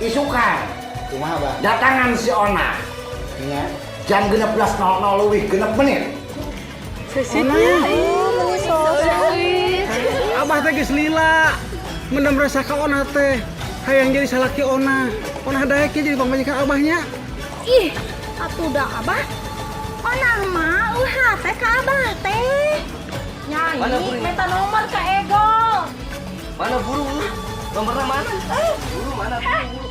isukan Kumaha bah? datangan si Ona Nya. jam 16.00 leuwih 6 menit. Sesitnya, Abah teh geus lila. Mendem rasa ka Ona teh. Hayang jadi salaki Ona. Ona daek jadi pamajikan abahnya. ih, atuh dah abah. Onang mah ulah teh ka abah teh. Mana Nyai, buru? minta nomor ka Ego. Mana buru? Nomornya mana? Buru mana buru?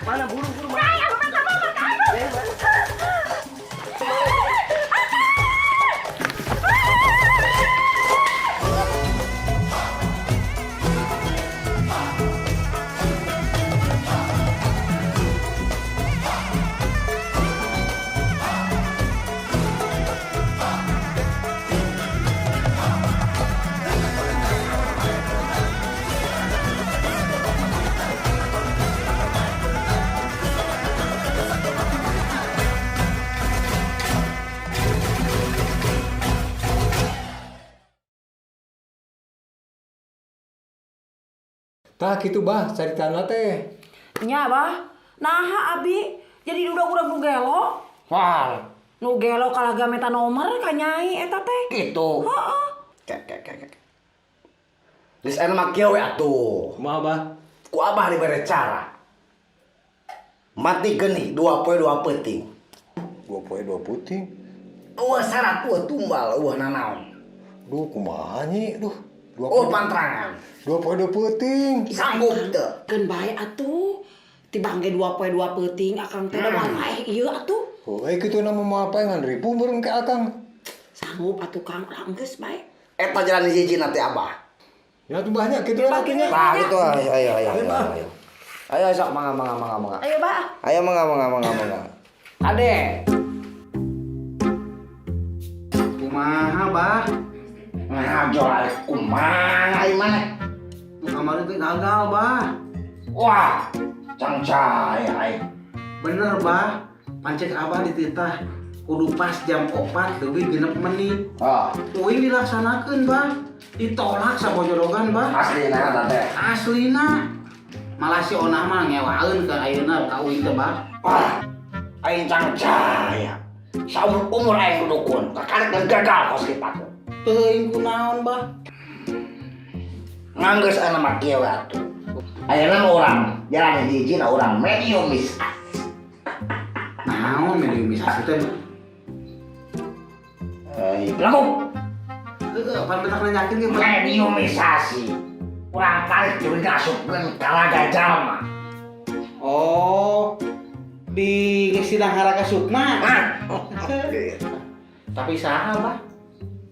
Mana buru mana? Nyai, aku minta nomor ka Ego. Tah kitu bah caritana teh. Nya bah, naha abi jadi udah nu gelo. Wah, Nu gelo kalaga meta nomor ka nyai eta teh. gitu. Heeh. Kek. Geus anu mah kieu we atuh. Kumaha bah? Ku abah dibere cara. Mati geni 2 poe 2 peuting. 2 poe 2 puting. Eueuh syarat eueuh tumbal eueuh nanaon. Duh kumaha nyi? Duh. 2 Oh pantrangan. 2 poe 2 puting. Sanggup teu. Keun bae atuh. Tibang ge 2 poe 2 peuting akang teh da wae ieu atuh. Oh, kitu nama mapaengan ribu meureun ke akang. Sanggup atuh Kang urang geus bae. Eta jalan hiji nanti abah. Ya tuh banyak kitu lagi nya. Nah gitu ayo. Ayo sok mangga. Ayo bah. Ayo mangga. Ade. Kumaha bah? Ngajol kumaha ieu maneh. Kamari teh gagal bah. Wah, cangcai ai. Bener bah. Pancek abah dititah kudu pas jam 4 leuwih 6 menit. Oh, Uing dilaksanakeun bah. Ditolak sabojorogan bah. aslina teh. Aslina. Malah si Onah mah ngewaeun ke ayeuna ka uing teh bah. Wah, aing cangcai. Saumur umur aing dudukun, kakarek dan gagal kos kita. Teuing kunaon bah? Nganggeus ana mah kieu atuh. Ayeuna urang jalan hiji na urang medium bisa. Naon mediumisasi teh? Lagu Pan betak nanyakeun ge bah. mediumisasi. Urang tarik jadi ngasupkeun kalaga jalma. Oh. Di sidang haraka sukma. Hah? Tapi saha bah?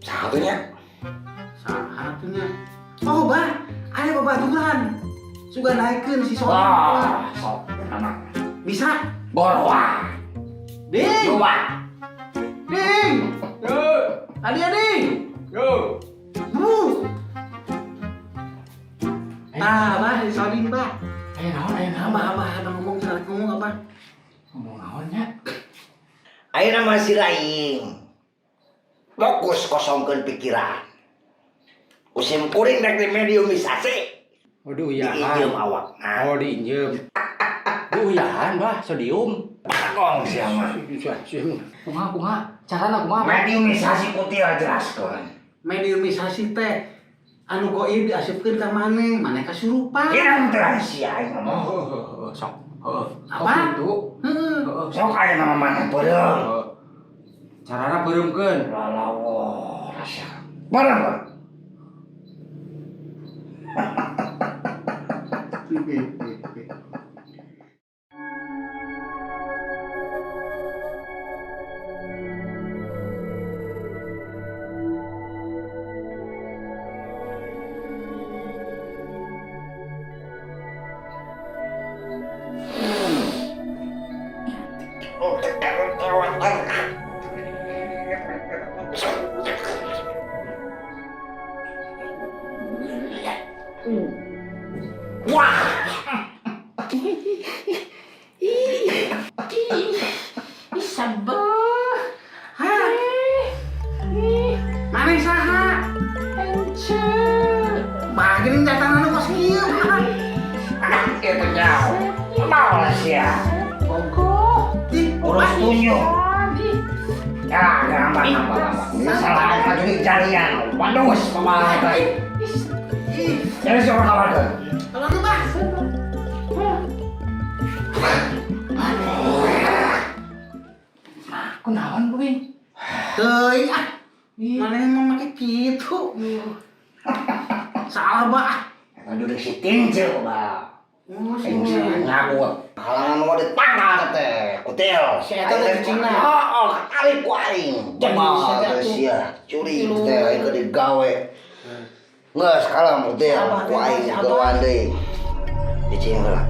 Satunya Satunya. Oh bah, aya babaturan. Suga naikeun si Soalnya. wah, sok anak. Bisa? Borwa. Ding. Coba. Ding. Yo. Adi. Yo. Bu. Bah, si Soalin bah. Naon? Abah ngomong apa? Ngomong naonnya? Ayeuna masih lain. Fokus kosongkeun pikiran. Usim kuring rek di mediumisasi. Waduh Diinjem awak. Nah, Oh diinjem. Uyahan bah sodium. pakong sia mah. Kumaha? Carana kumaha? Mediumisasi putih jelaskeun. Mediumisasi teh anu goib diasupkeun ka maneh, maneh kasurupan. Kirang rahasia aing ngomong. Sok. Apa? Itu. Heeh. Sok aya nama maneh beureum. Carana beureumkeun. Lalawo rasa. Barang. Wah. Sabah. Hah? Maneh saha? Enceu. Bageun jatan anu kos ieu. Itu jauh. oleh sia. Urus tunjuk. Ya, gambar. Masalah ada jadi jarian. Waduh, pemalas tadi. Jadi siapa kabar tuh? Kalau lu bah. Aku naon kuing. Teuing ah. Mana yang mau pakai gitu? Salah bah. Eta duduk si tinju, Bang. Tinju nyabut. Halangan mau ditangkal teh. Kutil. Si eta teh cicingna. Oh, kali ku aing. Jebal teh sia. Curi teh aing digawe. Geus kalem kutil. Ku aing gawan deui. Cicing heula.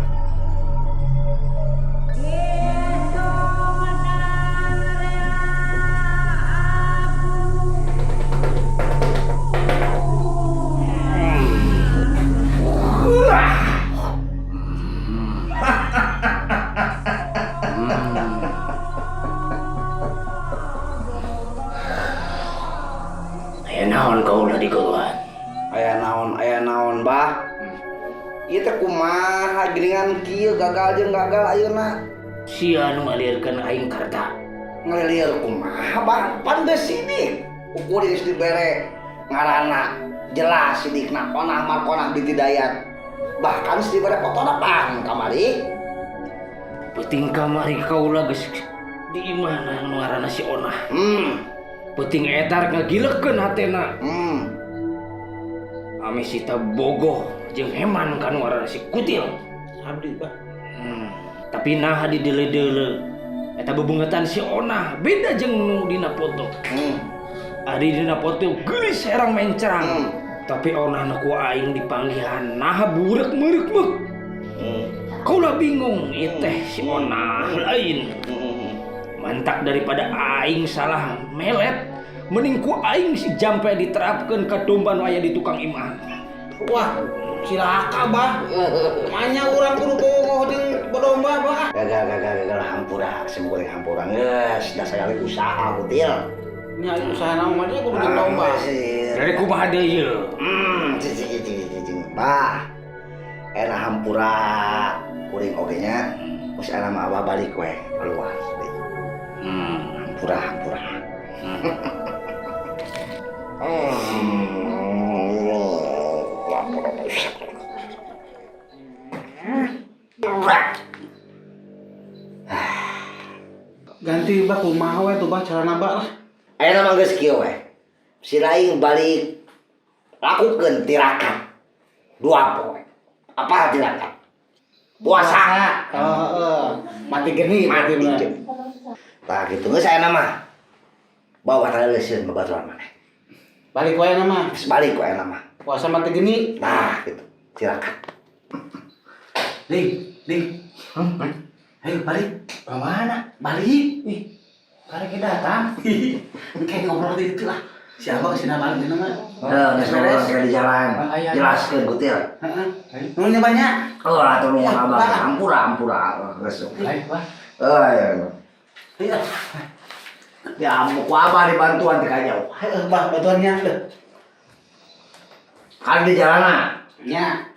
Aya naon kau ulah digeuan. Aya naon, Bah? Ieu teh kumaha geuningan kieu gagal jeung gagal ayeuna. Sia nu ngalirkeun aing karta. Ngelilir kumaha, Bah? Pan geus sidik. Ukur geus dibere ngaranna jelas sidikna onah markonah ditidayat. Bahkan geus dibere fotona pang kamari. Penting kamari kaula geus di imana nu ngaranna si Onah. Penting etar ngagilekeun hatena. Ame sita bogoh jeung heman kan ngaranna si Kutil. Abdi bah. Tapi nah di deule-deule eta bebeungetan si Onah beda jeung nu dina foto. Ari dina foto geulis serang mencerang. Tapi Onah na ku aing dipanggihan nah burek meurek meuh. Kaula bingung ieu teh si Onah lain. Mantak daripada aing salah melet, mending ku aing si jampe diterapkeun ka domba nu aya di tukang imah. Wah, cilaka bah. Manya urang kudu bogoh jeung berdomba bah. Gagal hampura, semgoreng hampura geus da sagala usaha Kutil. Nya usaha naon mah dia kudu jeung domba. Dari kumaha deui ieu? Cicing. Bah. Eta hampura kuring oge nya. Geus ana mah abah balik we keluar. Hampura. Ganti bah kumaha we tuh bah carana bah lah. Ayeuna mah geus kieu we. Si laing balik lakukeun tirakat. 2 poe. Apa tirakat? Puasa. Mati geni Mati geni. Tah kitu geus ayeuna mah. Bawa taleusieun babaturan maneh. Balik wae nama. Geus balik we ayeuna mah. Puasa mati geni. Nah, gitu. Tirakat. Ling. Ayo balik. Kemana? Balik. Karek kita datang. Kayak ngobrol di itu lah. Siapa kesini balik di nama? Geus beres di jalan. Jelaskeun Kutil. Nuhunnya banyak. Oh, atuh nu abah hampura geus. Ayo, Pak. Iya. Ya ampun, ku abah dibantuan ti kajau. Bah bantuannya deh. Kan di jalanan. Nya.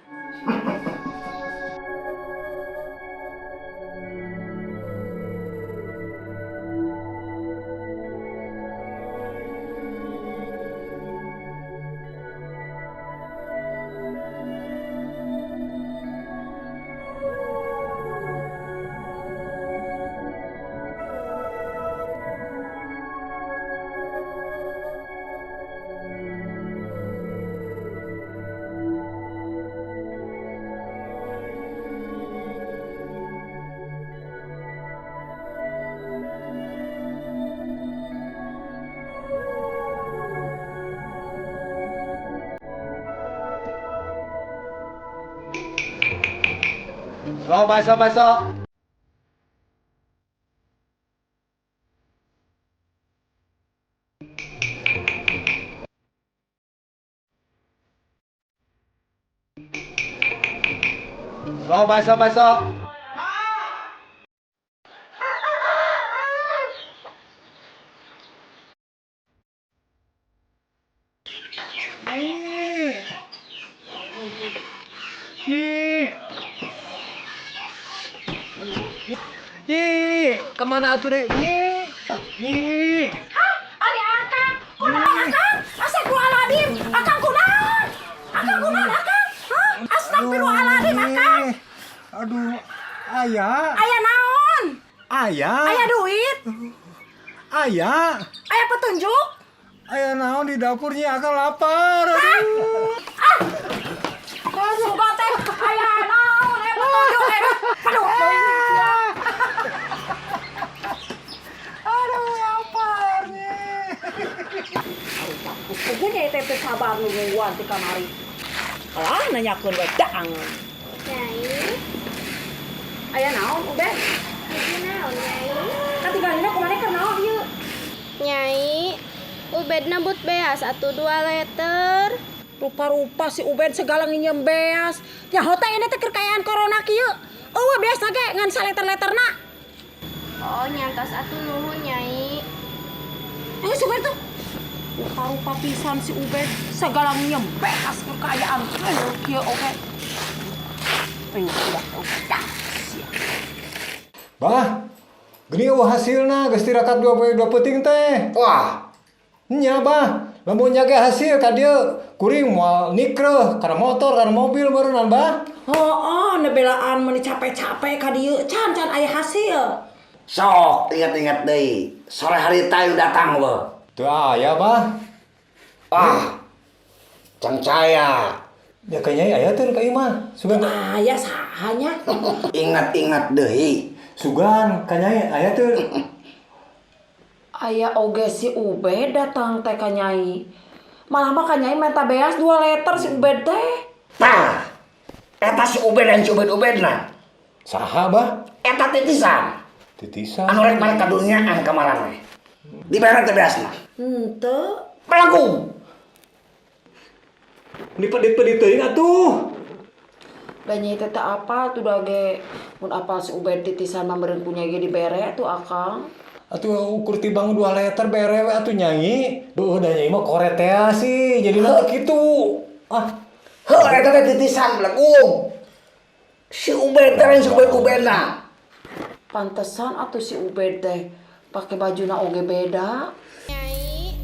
Mau baso. Mau baso. Kemana atuh deh? Nih. Ari akang, kunaon akang? Astagfirullahaladzim, akang kunaon? Akang kunaon akang? Hah? Astagfirullahaladzim akang. Aduh, ayah. Aya naon? Ayah. Aya duit? Ayah. Aya petunjuk? Ayah naon di dapurnya akang lapar. Aduh. Sumpah teh, aya naon? Aya petunjuk? Aduh. Aduh, laparnya. Gue jadi tete sabar nungguan di kamari. Alah nanyakeun we daang. Nyai, Aya naon Ubed? lagi naon Nyai? Katinggalina kumaha keur naon ieu? Nyai, Ubedna but beas atuh 2 liter. Rupa-rupa si Ubed segala nginjem beas. Nya hoteh ini teh keur kayaan corona kieu. Eueuh beas ge ngan saliter-literna. Oh, nyantos atuh nuhun Nyai. Si Ubed tuh rupa-rupa pisan si Ubed segala nginjem beas keur kayaan kieu oge. Udah. Bah, gini hasilna geus tirakat 22 peuting teh. Wah, Nya bah, lamun nyage hasil ka dieu kuring moal nikreuh kana motor kana mobil beureunnan bah. Oh, nebelaan meuni capek-capek ka dieu can aya hasil. sok ingat-ingat deui. Sore hari tayu datang we. Teu aya bah. Ah, cangcaya. Ya kayaknya aya teh ka imah. Sugan Aya sahanya. Ingat-ingat deui. sugan kayaknya aya teh. Aya oge si Ubed datang teh ka Nyai. Malah mah ka Nyai minta beas 2 liter si Ubed teh. Tah, eta si Ubed dan si Ubed-Ubedna. Saha bah? Eta titisan. Titisan. Anu rek balik ka duniaan kamaran we. Dibere teh beasna. Henteu. Pelaku. Dipedit-pedit teuing atuh. Da Nyai teh apa tuh dage mun apal si Ubed titisan mah meureun ku Nyai ge dibere tuh Akang. Atuh ukur tibang 2 liter bere we atuh Nyai. Duh da Nyai mah koretea sih. Jadi nanti kitu. Ah, Heuh, eta teh titisan pelaku. Si Ubed teh lain si Ubed-Ubedna. Pantesan atuh si Ubed teh pake bajuna oge beda. Nyai,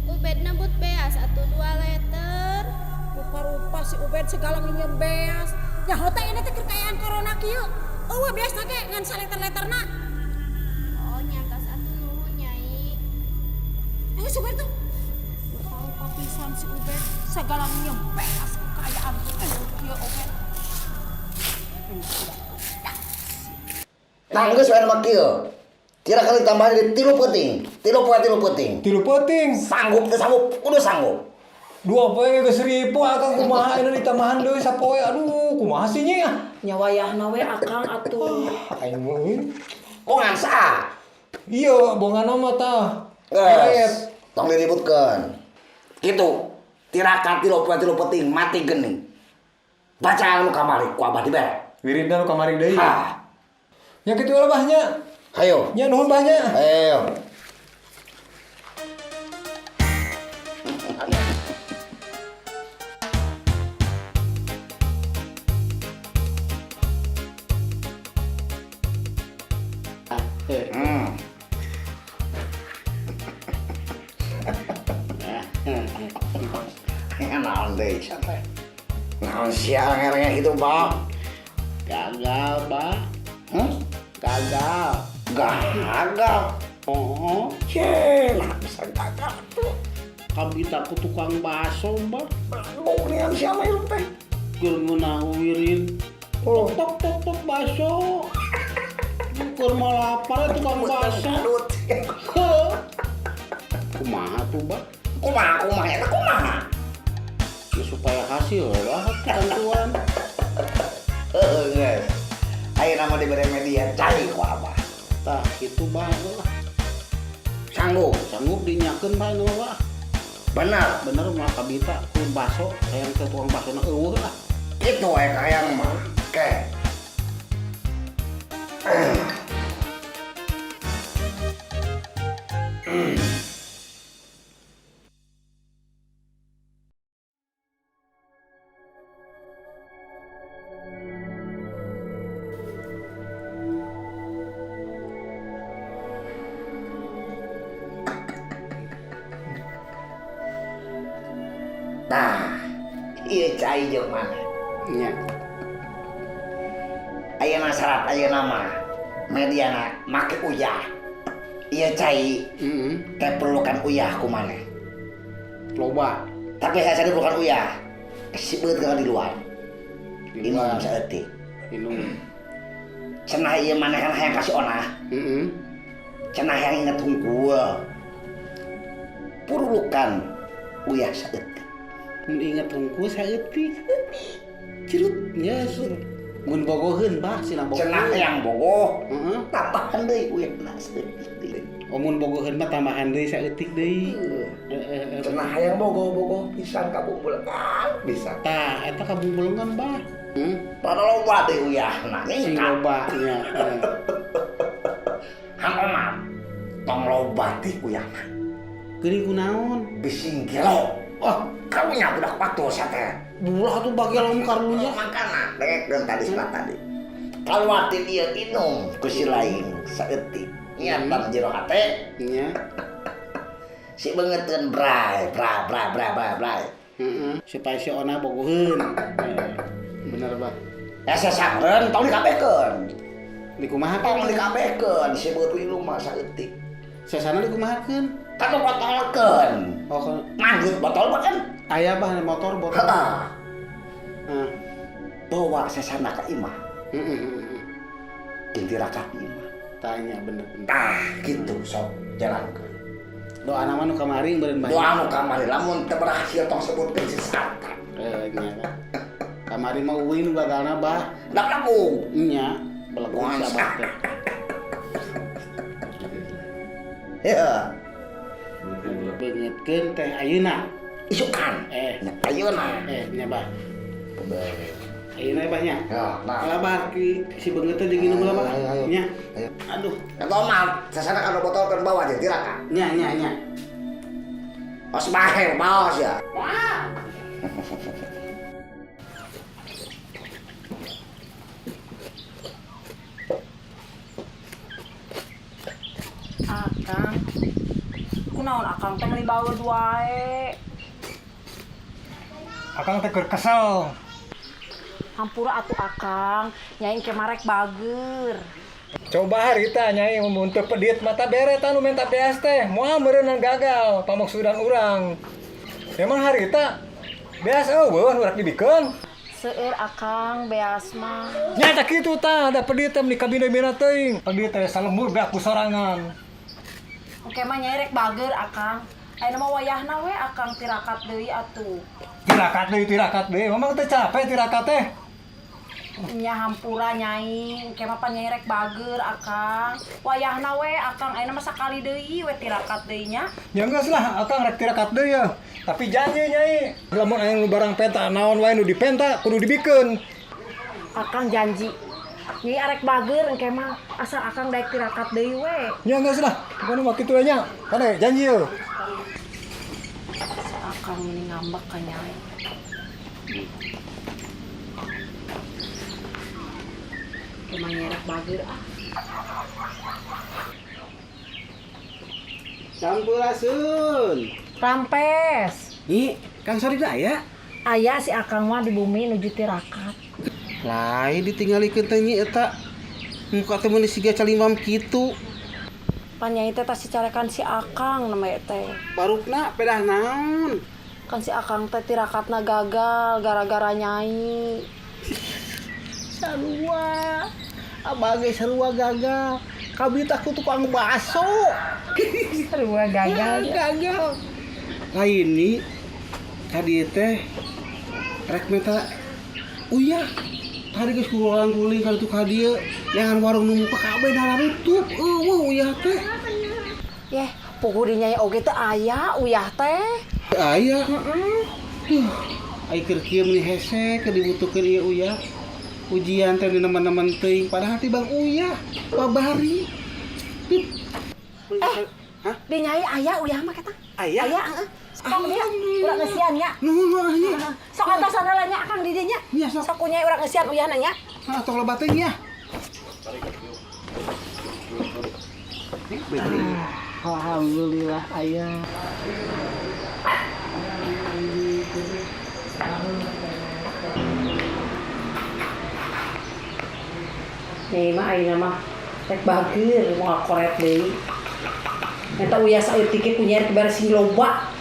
Ubedna but beas atuh 2 liter. Rupa-rupa si Ubed segala nginjem beas. Nya hoteh ini teh keur kayaan corona kieu. Eueuh beas ge ngan saliter-literna. Oh, nyantos atuh nuhun Nyai. Si Ubed tuh rupa-rupa pisan si Ubed segala nginjem beas kekayaan kieu oge. Nah, geus we mah kieu. Tira kali tambahan di 3 peuting. 3 peuting. 3 peuting. Sanggup teu sanggup, kudu sanggup. 2 poe geus 1000 akang kumaha ini ditambahan deui sapoe. Aduh, kumaha sih nya? Nya wayahna we Akang atuh. Aing meuin. Bongan saha? Iya, bongan mah tah. Geus, tong diributkeun. Kitu. Tirakat 3 peuting mati geuning. Bacaan lu kamari ku abah dibere. Wiridna nu kamari deui. Hah. Nya kitu lah bahnya. Hayo. Nya nuhun bahnya. Ayo. Naon deui sampai. Naon sia ngerenge gitu, Pak? Gagal, Pak. Gagal. Gagal. Oh, Nah bisa gagal tuh. kabita ku tukang baso, Mbak. Mau dengan siapa itu teh? Keur ngeunawirin. Tok tok tok tok baso. Keur mah lapar ya tukang baso. Kadut. Kumaha tuh, Mbak? Kumaha eta kumaha? Ya supaya hasil lah ketentuan. Heeh, guys. Ayo nama diberi media cari ku abah. Tah kitu bae lah. Sanggup. Sanggup dinyakeun bae nu lah. Benar. Bener mah kabita ku baso, hayang ke tukang basona eueuh lah. Itu wae kayang mah. Oke. Nah, iya cai jeung mana? Nya. Ayeuna syarat ayeuna mah mediana make uyah. Iya cai, teh perlukan uyah ku maneh. Loba. Tapi saya sadar bukan uyah. Sibeut ka di luar. Di Inum luar. saeutik. Inum. Cenah ieu maneh kan hayang kasih onah. Cenah hayang inget hungkul. Perlukan uyah saeutik. Mun inget hungkul saeutik. Cirut nya sur. Mun bogoheun bah cenah bogoh. Cenah yang bogoh. Heeh. Tambahan deui uyahna saeutik. Mun bogoheun mah tambahan deui saeutik deui. Cenah hayang bogoh-bogoh pisan kabumbulkan pisan. Tah eta kabumbulungan bah. Rada loba deui uyahna. Sing loba nya. Hamam. Tong loba teh uyahna. Geuning kunaon? Bising gelo. Oh, karunya budak patul sa teh. Bulah tuh bagi lamun karunya. Makana dengkeun tadi selat tadi. Kalau ti ieu inum ku si lain saeutik. Niatan jero hate Nya. si beungeutkeun bray. Supaya si Ona bogoheun. Bener bah. Sesangreun tong dikabehkeun. Dikumaha Tong kan? dikabehkeun si beutu ilmu mah saeutik. Sesana dikumahakeun. Kan botolkeun. Oh, kan Manggut botol mah kan. aya bah motor botol. Heeh. Heeh. Bawa sesana ka imah. Jeung tirakat imah. Tanya bener. Tah gitu sok jalankeun. Doa nama nu kamari beureun bae. Doa nu kamari lamun teu berhasil tong sebutkeun si satan. Nya. Kamari mah uwi nu gagalna bah. Da lagu. Nya. Belegung si abah teh. Ya, Beungeutkeun teh ayeuna. isukan. Ayeuna. Nya bah. Ayeuna bah nya. Ya, nah. Lah bah si beungeut teh jeung inum lah bah. Ayo. Nya. Aduh. Eta mah sasana kana botolkeun bawa jeung tirakat. Nya. Os baher baos ya. Akang. Kunaon akang teh meuli baeud wae. Akang teh keur kesel. Hampura atuh akang, nyai ke marek bager. Coba harita nyai mun teu pedit mata bere tanu menta beas teh moal meureunna gagal pamaksudan urang. Memang harita beas eueuh urak dibikeun. Seueur akang beas mah. Nya tak kitu tah ada pedit teh di kabina-bina teuing. Pedit teh salembur beak ku sorangan. Oke mah nyai rek bager akang. Ayeuna mah wayahna we akang tirakat deui atuh. Tirakat deui. Memang teh capek tirakat teh. Nya hampura nyai, oke mah pan nyai rek bager akang. Wayahna we akang ayeuna mah sakali deui we tirakat deui nya. Ya geus lah akang rek tirakat deui ya. Tapi janji nyai, lamun aya nu barang penta naon wae nu dipenta kudu dibikeun. Akang janji. Nyai arek bager engke mah asal akang daek tirakat deui we. Ya geus lah, pokona mah kitu we nya. Kade janji yeuh. Akang ini ngambek ka nyai. Emang nyerek bager ah. Sampurasun. Rampes. Ih, Kang Sarida aya? Aya si akang mah di bumi nuju tirakat. Lain ditinggalikeun teh nyi eta. Muka teh mun siga calimam kitu. Pan nyai teh tas dicarekan si akang nama teh. Barukna pedah naon? Kan si akang teh tirakatna gagal gara-gara nyai. Sarua. Abah ge sarua gagal. Kabit aku tukang baso. Sarua gagal. Gagal. Nah ini tadi teh rek minta uyah. Tadi geus kulang-kuling ka tuh ka dieu. Jangan warung nu muka kabeh narareutup. Uyah teh. Yeh, puguh di nyai oge teh aya uyah teh. Aya. Ai keur kieu meni hese keur dibutuhkeun ieu uyah. Ujian teh di nemen-nemen teuing padahal ti Bang Uyah babari. Hah? Di nyai aya uyah mah kita. Aya? Aya, heeh. Sok nya, urang ngesian nya. Nuhun nya. Sok atas adalah nya akang di dieu nya. Iya, sok. Sok nyai urang ngesian uyahna nya. Nah, tong loba teh nya. Alhamdulillah aya. Nyai mah ayeuna mah rek bager moal koret deui. Eta uyas aya tiket ku nyari keberes sing loba.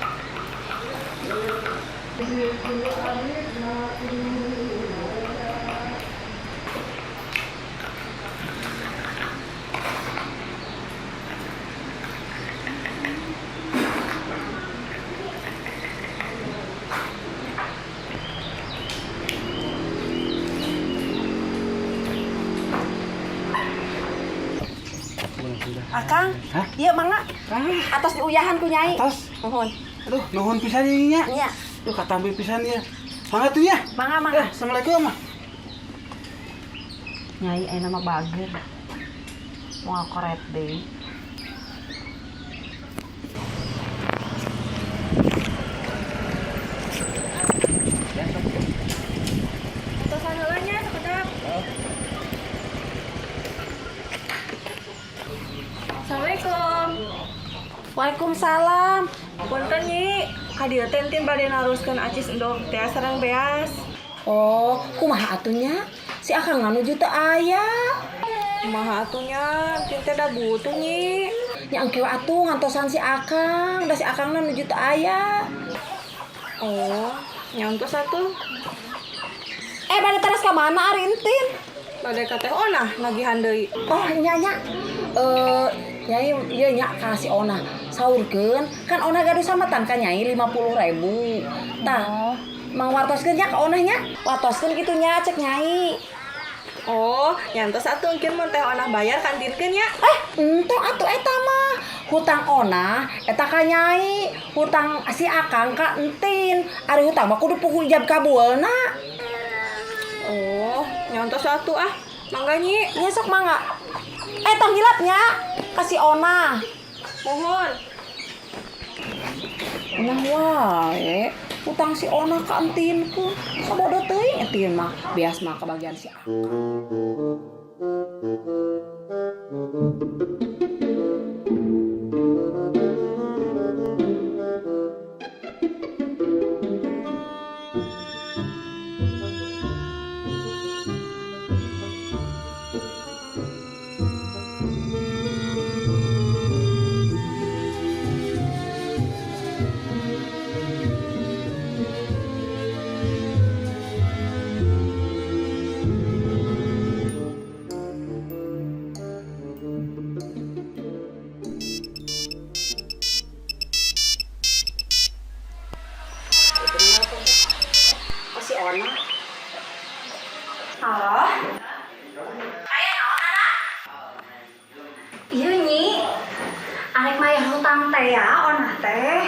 Akang, Hah? iya mangga. Atas diuyahan ku nyai. Atas. Mohon. Aduh, nuhun pisan ini nya. Iya. Duh, katampi pisan ya. Mangga tuh ya. Mangga. Assalamualaikum mah. Nyai ayeuna mah bager. Moal koret deui. Tosan heula nya sakedap. Assalamualaikum. Waalaikumsalam. Punten Nyi, kadieu teh entin bade naruskeun acis endog teh sareng beas. Oh, kumaha atunya? Si Akang nuju teu aya. Kumaha atunya, entin teh da butuh Nyi. Nya engke atuh ngantosan si Akang, da si Akangna nuju teu aya. Oh, nyantos atuh. Bade teras ka mana ari entin? Bade ka teh onah nagihan deui. Oh, nya. Nyai ieu nya ka si Ona. Saurkeun, kan Ona gaduh samatan ka Nyai 50.000. Tah, mang wartoskeun nya ka Ona nya. Wartoskeun kitu nya cek Nyai. Oh, nyantos atuh engkeun mun teh onah bayar kantinkeun nya. Ento atuh eta mah. Hutang Ona eta ka Nyai, hutang si Akang ka entin. Ari hutang mah kudu pukul ijab kabulna. Oh, nyantos atuh ah. Mangga Nyi, Nya sok mangga. Tong hilapnya kasih Ona. mohon. Nah wae, utang si Ona ka entinku. Sabodo teuing entin mah beas mah kebagian si Akang. Si Ona. Halo. Iya Nyi, arek maya hutang teh ya, onah teh.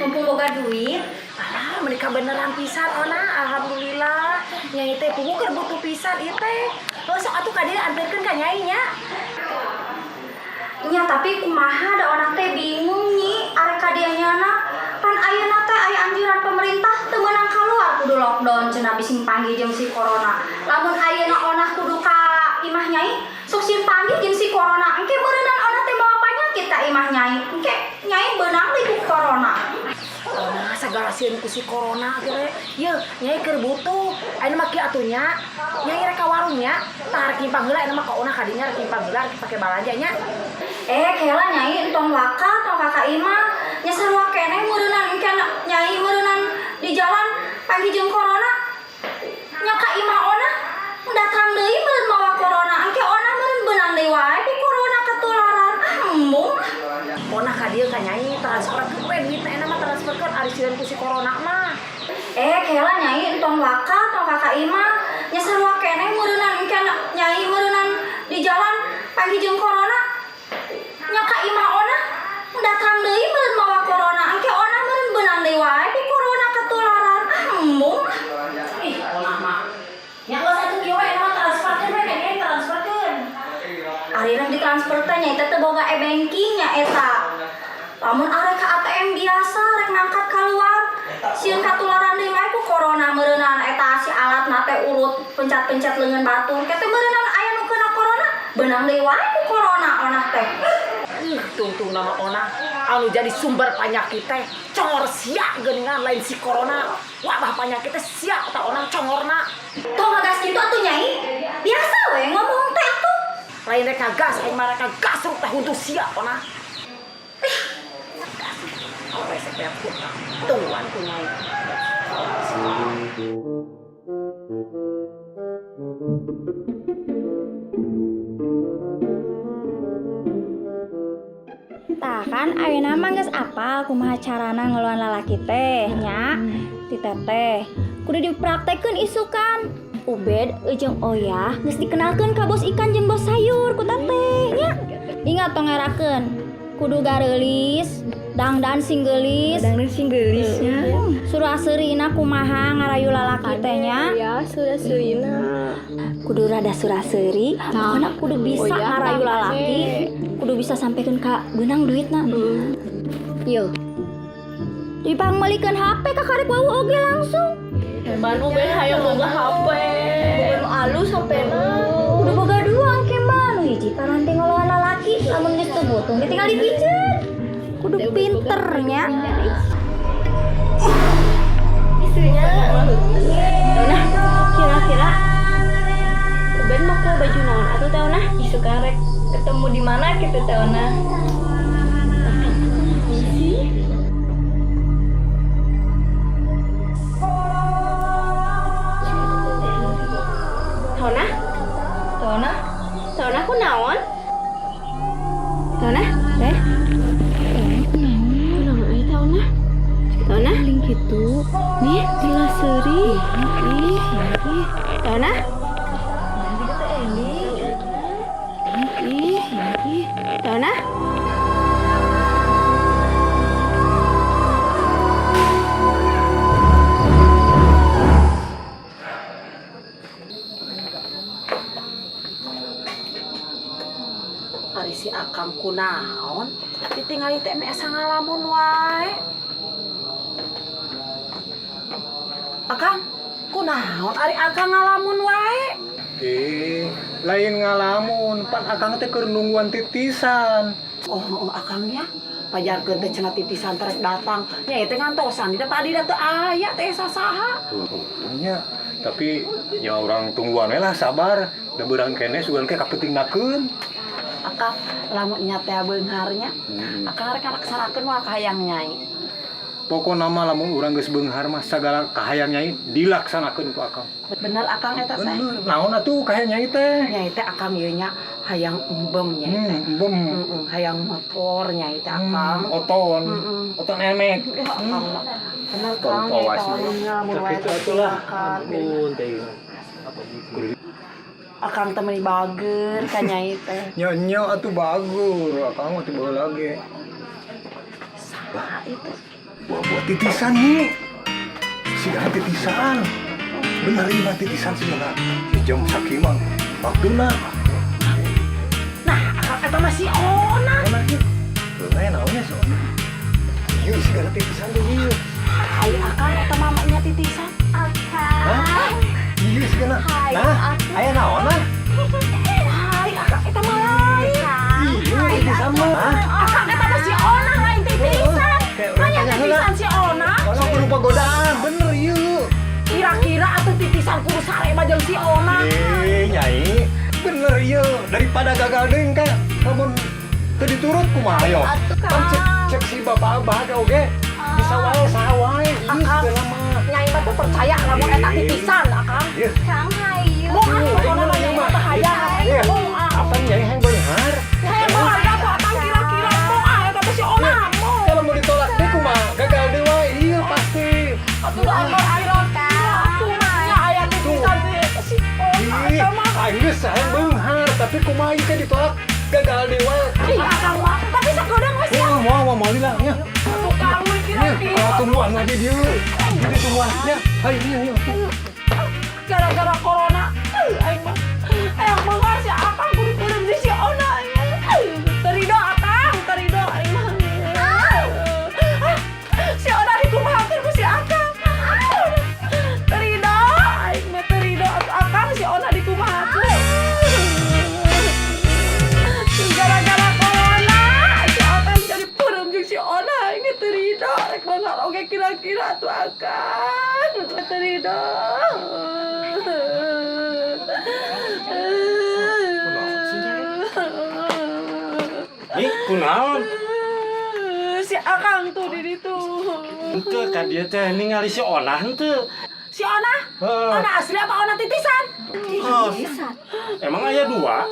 Mumpung boga duit. Alah, mereka beneran pisan Ona, alhamdulillah. Nyai teh pugu keur butuh pisan ieu teh. Heuh sok atuh ka dieu anterkeun ka Nyai nya. Nya tapi kumaha da onah teh bingung Nyi, arek kadianyana. Pan ayeuna teh aya anjuran pemerintah teu meunang kaluar kudu lockdown cenah bisi panggil jeung si corona. Lamun ayeuna onah kudu ka imah Nyai, sok sim panggil jeung si corona. Engke meureunnan onah teh bawa panyakit ka imah Nyai. Engke Nyai beunang deui ku corona. Ona sagala sieun ku si corona ge. Yeuh, Nyai keur butuh. Ayeuna mah kieu atuh nya. Nyai rek ka warung nya, tah rek nyimpang heula ayeuna mah ka Ona ka dinya rek nyimpang heula rek pake balanja nya. Kela Nyai entong waka tong kakak imah nya sarua keneh meureunnan engke Nyai meureunnan di jalan panggil jeung corona. Nya ka imah Ona datang deui meureun mawa corona. Engke Ona meureun beunang deui wae ku corona ketularan. Embung. Ona ka dieu ka Nyai transferkeun we duitna enak mah transferkeun ari sieun ku si corona mah. Kela Nyai entong waka tong kakak imah nya sarua keneh meureunnan engke Nyai meureunnan di jalan panggil jeung corona. Nya ka imah Ona datang deui meureun mawa corona. Engke Ona meureun beunang deui wae ku corona ketularan. Embung. Ih, Ona mah. Nya geus atuh kieu we enak mah transferkeun we Nyai transferkeun. Arina ditransfer teh nya eta teh boga e-banking nya eta. Lamun arek ka ATM biasa rek ngangkat keluar, sieun katularan deui wae ku corona meureunnan eta si alatna teh urut pencet-pencet leungeun batur. Kete meureunnan aya nu kena corona, beunang deui wae ku corona onah teh. Tungtung nama Ona anu jadi sumber penyakit teh congor sia geuningan lain si corona. Wabah penyakit teh sia eta Ona congorna. Tong ngagas kitu atuh Nyai. Biasa we ngomong teh atuh. Lain reka gas, aing mah reka gas ruk teh untuk sia ona. Resep ya putar. Tuan ku nyai. Tah kan ayeuna mah geus apal kumaha carana ngeluan lalaki teh nya. Ti teteh kudu dipraktekeun isukan. Ubed jeung Oyah geus dikenalkeun ka bos ikan jeung bos sayur ku teteh nya. Ingat tong ngerakeun. Kudu gareulis, dangdan singgeulis. Dangdang singgeulisnya. Surah seurina kumaha ngarayu lalaki teh nya. Ya, sudah seurina. Kudu rada surah seuri, pokona kudu bisa Oh, iya, ngarayu Pak. lalaki. Kudu bisa sampekeun ka beunang duitna. Yo. Dipangmelikeun HP ka karek wau oge langsung. Ban Ubed hayang boga HP. Boga alus HP-na. Kudu boga duang kemah nu hiji karanting ngelawan lalaki, lamun geus teu butuh tinggal dipijet. Kudu pinternya. Istrinya. Nah, kira-kira Ubed make baju naon atuh teh nah? Isu karek ketemu di mana kitu teh nah? Tauna ku naon? Tauna, teh. Naon euy tauna? Tauna ling kitu. Nih, dilaseuri. Ih, tauna. Ih, tauna. Ari si Akang kunaon? Ditinggali teh asa ngalamun wae. Akang, kunaon ari Akang ngalamun wae? Lain ngalamun, pan akang teh keur nungguan titisan. Oh, Akangnya pajarkeun teh cenah titisan terek datang. Nya teh ngantosan, di tadi da teu aya teh sasaha. Nya, tapi nya orang tungguan we lah sabar. Da beurang kene sugan ke kapentingnakeun. Akang lamun nya teh beungharnya, Akang rek ngalaksanakeun moal kahayang nyai. Pokona mah lamun urang geus beunghar mah sagala kahayang nyai dilaksanakeun ku akang. Bener Akang eta teh. Bener, naon atuh kahayang nyai teh? Nyai teh Akang ieu nya hayang embem nyai teh. Embem. Hayang motor nyai teh Akang. Oton. Oton emek. Akang mah. Bener Kang nyai tawanya mun wae teh Ampun teh. Akang teh meuli bager ka nyai teh. Nya atuh bagur, akang mah teu bae lagi. Saha itu? Buat titisan nih. Sigana titisan. Bener ieu mah titisan sigana. Jam sakimang. Waktuna. Nah, Akang eta mah si Ona. Ona ieu. Lain naonnya so. Ieu sigana titisan deui ieu. Ai Akang eta mamanya titisan. Hah? Ieu sigana. Nah, aya naon nah? Hai, Akang eta mah lain. Ieu titisan mah. Akang eta mah si Ona lain titisan. Hanya titisan si Ona. Kalau berupa godaan, bener ieu. Kira-kira atuh titisan kudu sare mah jeung si Ona. Nyai, bener ieu. Daripada gagal deung ka, lamun teu diturut kumaha yo? Kan cek si bapak abah ge oge. Bisa wae saha wae. Ieu Akang. segala mah. Nyai mah tuh percaya lamun eta titisan, Akang. Ieu. Kang hayu. Mau atuh Ona mah nyai mah teh hayang. Ieu. Apa nyai hang beunghar? Hayang mah ada tuh Akang kira-kira mau eta mah si Ona mau. Kalau mau ditolak deh kumaha? Gagal deui wae. Ieu pasti. Atuh angkor air atuh mah aya aya titisan si Ona. Ih, aing geus hayang beunghar, tapi kumaha ieu teh ditolak gagal deui wae. Ih, Akang mah tapi sakodang mah si Mau lila nya. tukang we kira-kira. Tungguan lagi dia. Jadi tungguannya. Ayo. Gara-gara corona. Aing mah hayang beunghar si Akang kudu di si Ona. Terido Akang, terido aing mah. Si Ona dikumahakeun ku si Akang. Terido, aing mah terido atuh Akang si Ona dikumahakeun. Gara-gara corona, si Akang jadi peureum jeung si Ona aing terido. Rek beunghar oge kira-kira atuh Akang. Terido. Kunaon? Si Akang tuh di ditu. Henteu ka dieu teh ningali si Onah henteu. Si Ona? Ona asli apa Ona titisan? Titisan. Emang aya dua?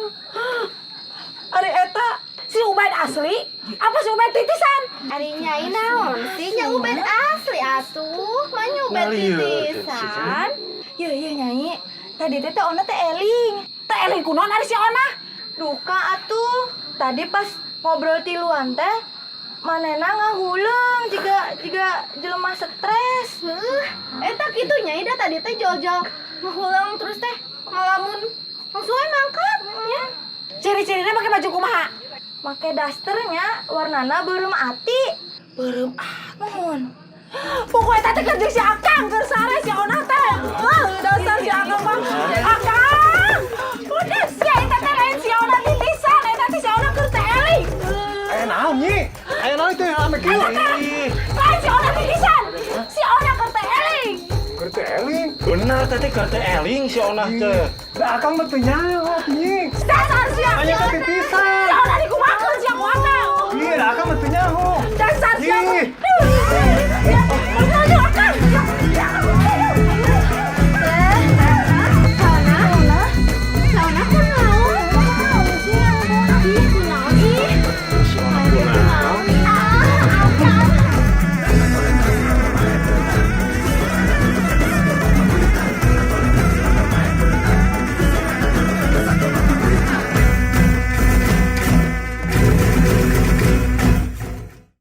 Ari eta si Ubaid asli apa si Ubaid titisan? Ari Nyai naon sih nya Ubed asli atuh, mah nya Ubed titisan. Iya Nyai. Tadi teh Ona teh eling. Teh eling kunaon ari si Ona? Duka atuh. Tadi pas ngobrol tiluan teh manena ngahuleung jika jelema stres. Eta kitu Nyai da tadi teh jol-jol ngahuleung terus teh ngalamun langsung aja mangkat nya. Ciri-cirina pakai baju kumaha? Make dasternya warnana beureum ati. Beureum mohon. Pokoknya tadi kerja si Akang keur sare si Ona teh. Dasar si Akang mah. Akang. Udah si eta teh lain si Ona titisan, eta teh si Ona keur teh eling. Aya naon nyi? Aya naon teh ame kieu? Lain si Ona titisan. Si Ona keur teh eling. Keur teh eling. Bener teh keur teh eling si Onah teh. Da Akang mah teu nyaho nyi. Dasar si Akang. Aya titisan. Si Ona dikumakeun si Akang. Iya, da Akang mah teu nyaho. Dasar si Ih. Akang.